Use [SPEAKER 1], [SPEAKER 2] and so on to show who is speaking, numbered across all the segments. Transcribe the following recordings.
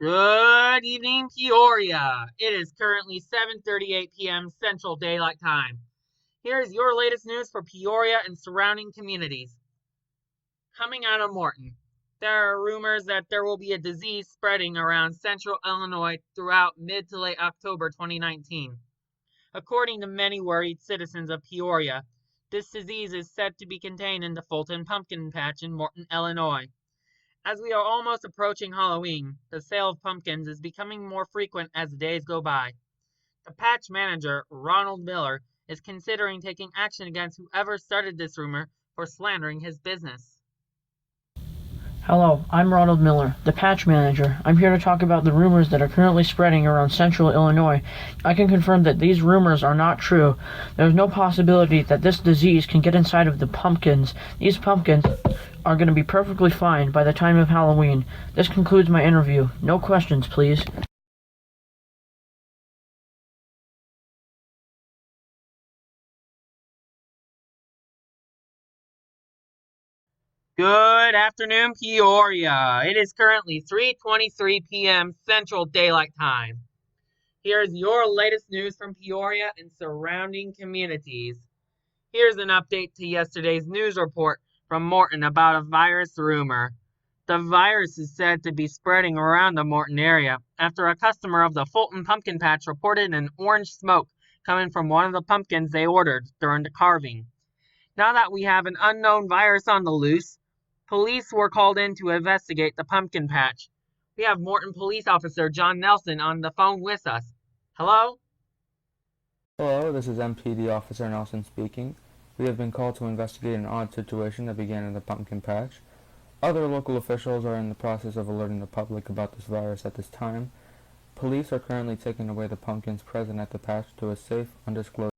[SPEAKER 1] Good evening, Peoria. It is currently 7:38 p.m. Central Daylight Time. Here is your latest news for Peoria and surrounding communities. Coming out of Morton, there are rumors that there will be a disease spreading around central Illinois throughout mid to late October 2019. According to many worried citizens of Peoria, this disease is said to be contained in the Fulton Pumpkin Patch in Morton, Illinois. As we are almost approaching Halloween, the sale of pumpkins is becoming more frequent as the days go by. The patch manager, Ronald Miller, is considering taking action against whoever started this rumor for slandering his business.
[SPEAKER 2] Hello, I'm Ronald Miller, the patch manager. I'm here to talk about the rumors that are currently spreading around central Illinois. I can confirm that these rumors are not true. There's no possibility that this disease can get inside of the pumpkins. These pumpkins are going to be perfectly fine by the time of Halloween. This concludes my interview. No questions, please.
[SPEAKER 1] Good afternoon, Peoria. It is currently 3:23 p.m. Central Daylight Time. Here's your latest news from Peoria and surrounding communities. Here's an update to yesterday's news report from Morton about a virus rumor. The virus is said to be spreading around the Morton area after a customer of the Fulton Pumpkin Patch reported an orange smoke coming from one of the pumpkins they ordered during the carving. Now that we have an unknown virus on the loose, police were called in to investigate the pumpkin patch. We have Morton Police Officer John Nelson on the phone with us. Hello?
[SPEAKER 3] Hello, this is MPD Officer Nelson speaking. We have been called to investigate an odd situation that began in the pumpkin patch. Other local officials are in the process of alerting the public about this virus at this time. Police are currently taking away the pumpkins present at the patch to a safe, undisclosed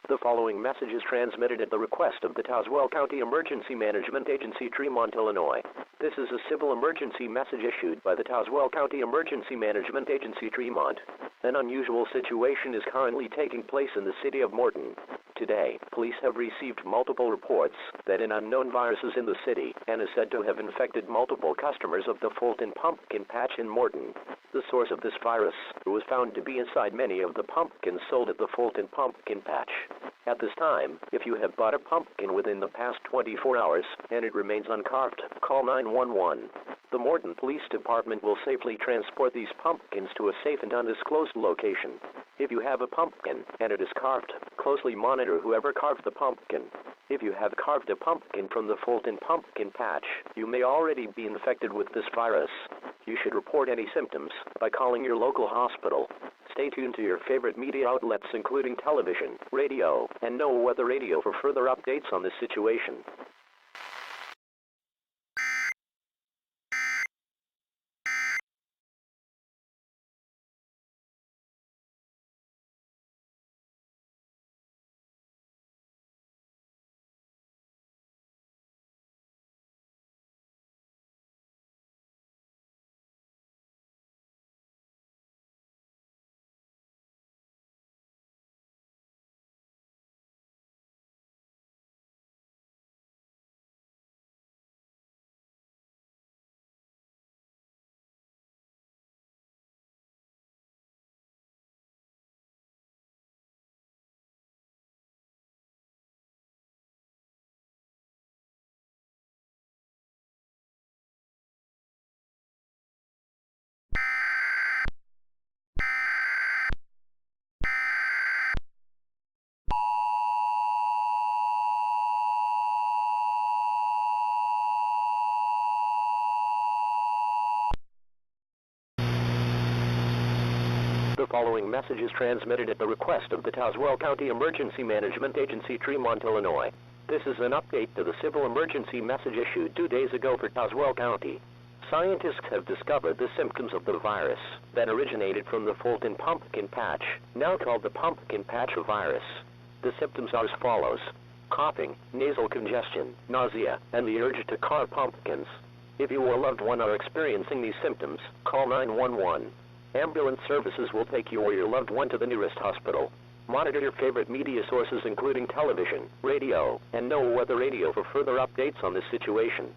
[SPEAKER 4] The following message is transmitted at the request of the Tazewell County Emergency Management Agency, Tremont, Illinois. This is a civil emergency message issued by the Tazewell County Emergency Management Agency, Tremont. An unusual situation is currently taking place in the city of Morton. Today, police have received multiple reports that an unknown virus is in the city and is said to have infected multiple customers of the Fulton Pumpkin Patch in Morton. The source of this virus was found to be inside many of the pumpkins sold at the Fulton Pumpkin Patch. At this time, if you have bought a pumpkin within the past 24 hours and it remains uncarved, call 911. The Morton Police Department will safely transport these pumpkins to a safe and undisclosed location. If you have a pumpkin and it is carved, closely monitor whoever carved the pumpkin. If you have carved a pumpkin from the Fulton Pumpkin Patch, you may already be infected with this virus. You should report any symptoms by calling your local hospital. Stay tuned to your favorite media outlets including television, radio, and No Weather Radio for further updates on this situation. The following message is transmitted at the request of the Tazewell County Emergency Management Agency, Tremont, Illinois. This is an update to the civil emergency message issued 2 days ago for Tazewell County. Scientists have discovered the symptoms of the virus that originated from the Fulton Pumpkin Patch, now called the Pumpkin Patch virus. The symptoms are as follows: coughing, nasal congestion, nausea, and the urge to carve pumpkins. If you or a loved one are experiencing these symptoms, call 911. Ambulance services will take you or your loved one to the nearest hospital. Monitor your favorite media sources including television, radio, and No Weather Radio for further updates on this situation.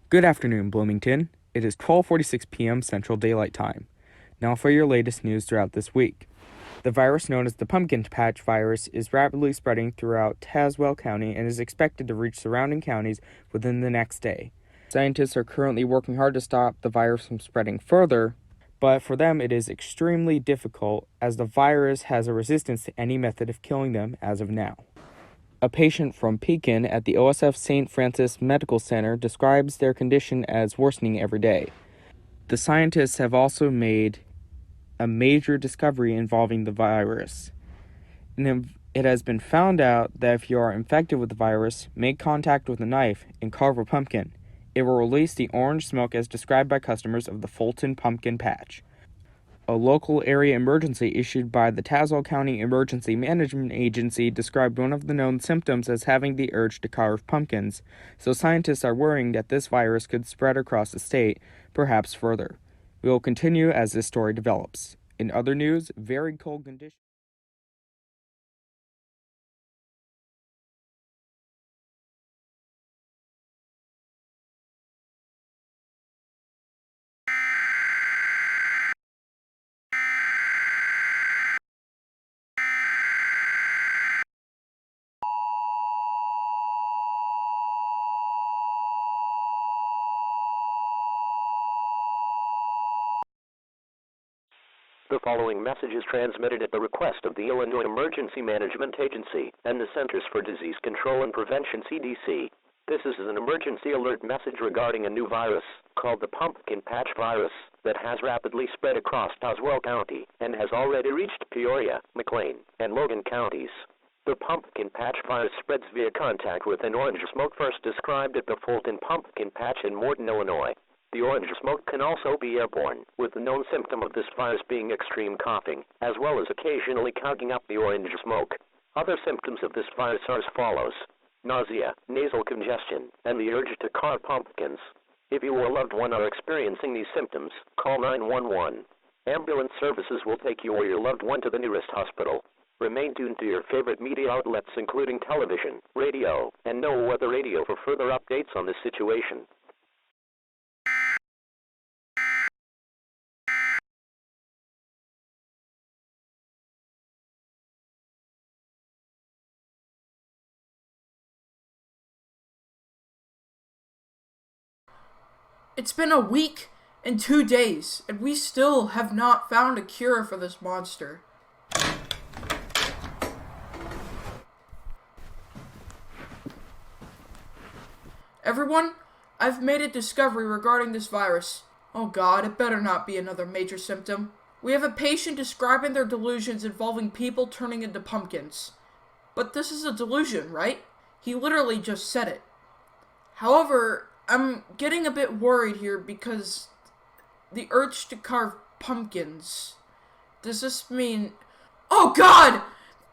[SPEAKER 3] Good afternoon, Bloomington. It is 12:46 p.m. Central Daylight Time. Now for your latest news throughout this week. The virus known as the pumpkin patch virus is rapidly spreading throughout Tazewell County and is expected to reach surrounding counties within the next day. Scientists are currently working hard to stop the virus from spreading further, but for them it is extremely difficult as the virus has a resistance to any method of killing them as of now. A patient from Pekin at the OSF St. Francis Medical Center describes their condition as worsening every day. The scientists have also made a major discovery involving the virus. It has been found out that if you are infected with the virus, make contact with a knife and carve a pumpkin. It will release the orange smoke as described by customers of the Fulton Pumpkin Patch. A local area emergency issued by the Tazewell County Emergency Management Agency described one of the known symptoms as having the urge to carve pumpkins, so scientists are worrying that this virus could spread across the state, perhaps further. We will continue as this story develops. In other news, very cold conditions.
[SPEAKER 4] The following message is transmitted at the request of the Illinois Emergency Management Agency and the Centers for Disease Control and Prevention CDC. This is an emergency alert message regarding a new virus called the pumpkin patch virus that has rapidly spread across Tazewell County and has already reached Peoria, McLean, and Logan counties. The pumpkin patch virus spreads via contact with an orange smoke first described at the Fulton Pumpkin Patch in Morton, Illinois. The orange smoke can also be airborne, with the known symptom of this virus being extreme coughing, as well as occasionally couging up the orange smoke. Other symptoms of this virus are as follows: nausea, nasal congestion, and the urge to carve pumpkins. If you or a loved one are experiencing these symptoms, call 911. Ambulance services will take you or your loved one to the nearest hospital. Remain tuned to your favorite media outlets including television, radio, and No Weather Radio for further updates on this situation.
[SPEAKER 5] It's been a week and 2 days, and we still have not found a cure for this monster. Everyone, I've made a discovery regarding this virus. Oh God, it better not be another major symptom. We have a patient describing their delusions involving people turning into pumpkins. But this is a delusion, right? He literally just said it. However, I'm getting a bit worried here because the urge to carve pumpkins. Does this mean... Oh God!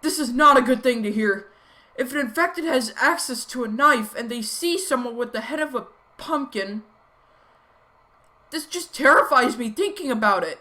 [SPEAKER 5] This is not a good thing to hear. If an infected has access to a knife and they see someone with the head of a pumpkin, this just terrifies me thinking about it.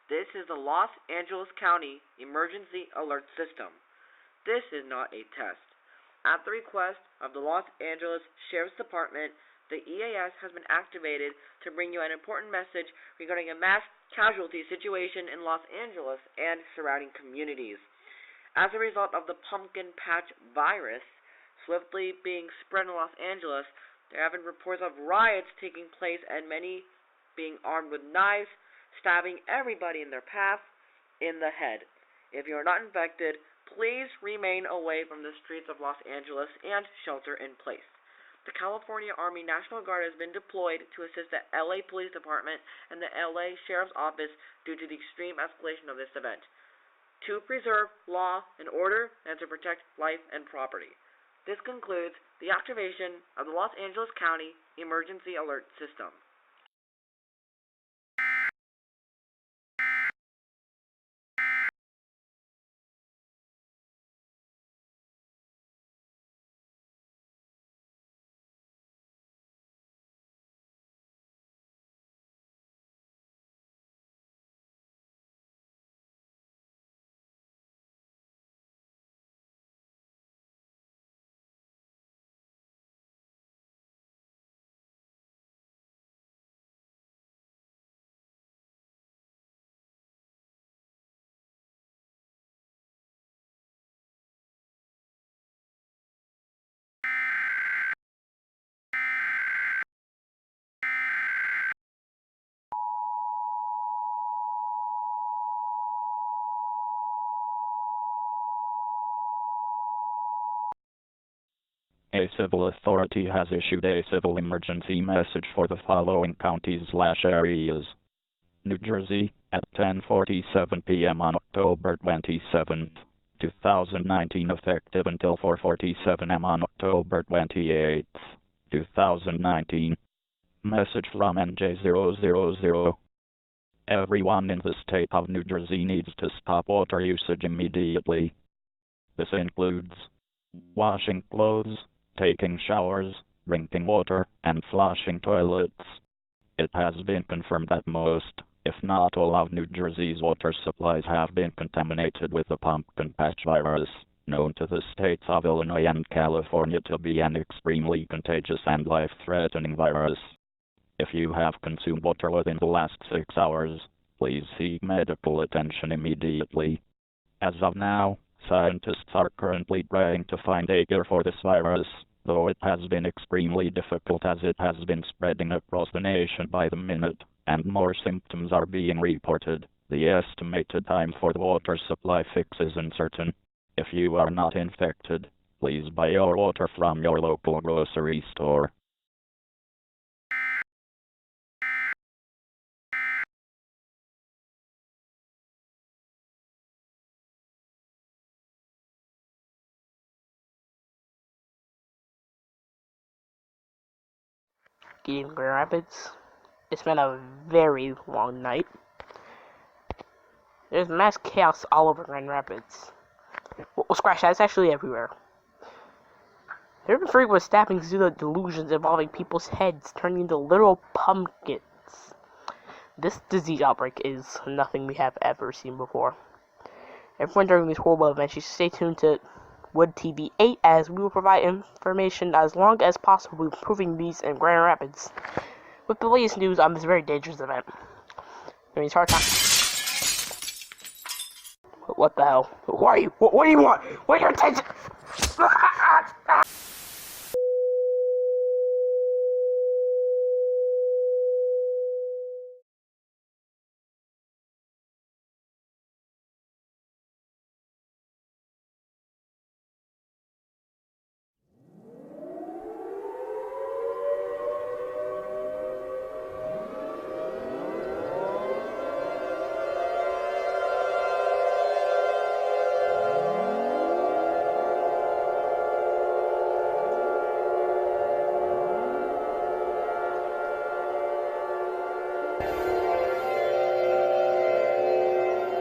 [SPEAKER 6] This is the Los Angeles County Emergency Alert System. This is not a test. At the request of the Los Angeles Sheriff's Department, the EAS has been activated to bring you an important message regarding a mass casualty situation in Los Angeles and surrounding communities. As a result of the pumpkin patch virus swiftly being spread in Los Angeles, there have been reports of riots taking place and many being armed with knives, stabbing everybody in their path in the head. If you are not infected, please remain away from the streets of Los Angeles and shelter in place. The California Army National Guard has been deployed to assist the LA Police Department and the LA Sheriff's Office due to the extreme escalation of this event, to preserve law and order and to protect life and property. This concludes the activation of the Los Angeles County Emergency Alert System.
[SPEAKER 7] A civil authority has issued a civil emergency message for the following counties/areas. New Jersey, at 10:47 p.m. on October 27, 2019, effective until 4:47 am on October 28, 2019. Message from NJ000. Everyone in the state of New Jersey needs to stop water usage immediately. This includes washing clothes, taking showers, drinking water, and flushing toilets. It has been confirmed that most, if not all, of New Jersey's water supplies have been contaminated with the pumpkin patch virus, known to the states of Illinois and California to be an extremely contagious and life-threatening virus. If you have consumed water within the last 6 hours, please seek medical attention immediately. As of now, scientists are currently trying to find a cure for this virus, though it has been extremely difficult as it has been spreading across the nation by the minute, and more symptoms are being reported. The estimated time for the water supply fix is uncertain. If you are not infected, please buy your water from your local grocery store.
[SPEAKER 8] In Grand Rapids, it's been a very long night. There's mass chaos all over Grand Rapids. Well, scratch that, it's actually everywhere. There have been frequent stabbings due to delusions involving people's heads turning into literal pumpkins. This disease outbreak is nothing we have ever seen before. Everyone during these horrible events, you should stay tuned to Wood TV 8 as we will provide information as long as possible improving these in Grand Rapids with the latest news on this very dangerous event. It's hard time. What the hell? Who are you? What do you want? What are your attention?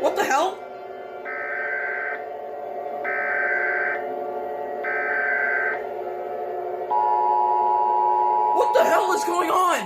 [SPEAKER 5] What the hell? What the hell is going on?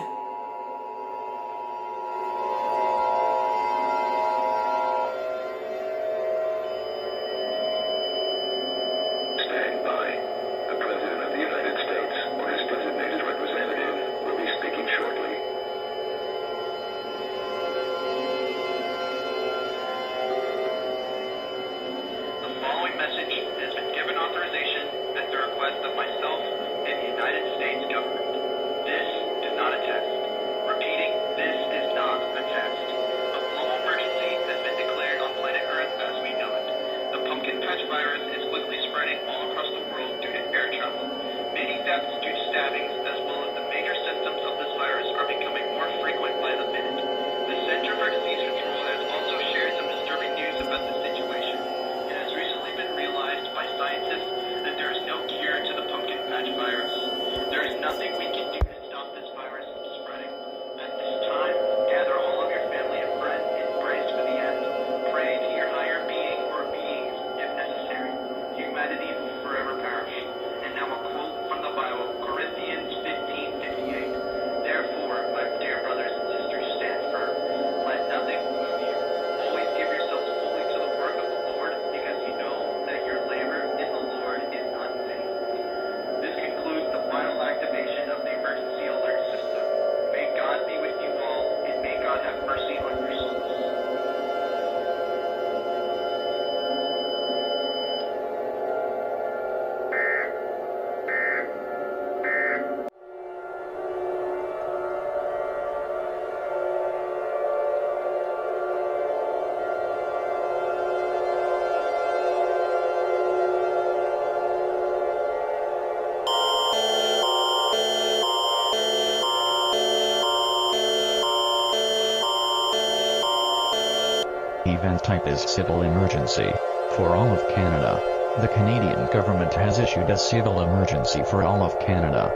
[SPEAKER 9] Event type is civil emergency. For all of Canada. The Canadian government has issued a civil emergency for all of Canada.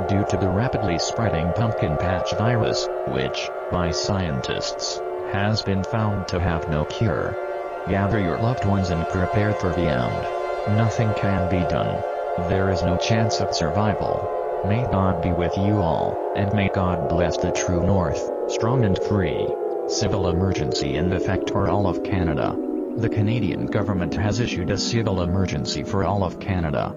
[SPEAKER 9] Due to the rapidly spreading pumpkin patch virus, which, by scientists, has been found to have no cure. Gather your loved ones and prepare for the end. Nothing can be done. There is no chance of survival. May God be with you all, and may God bless the true North, strong and free. Civil emergency in effect for all of Canada. The Canadian government has issued a civil emergency for all of Canada.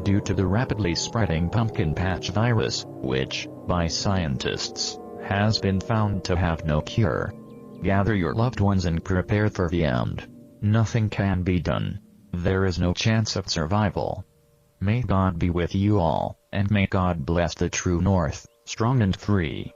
[SPEAKER 9] Due to the rapidly spreading pumpkin patch virus, which, by scientists, has been found to have no cure. Gather your loved ones and prepare for the end. Nothing can be done. There is no chance of survival. May God be with you all, and may God bless the true North, strong and free.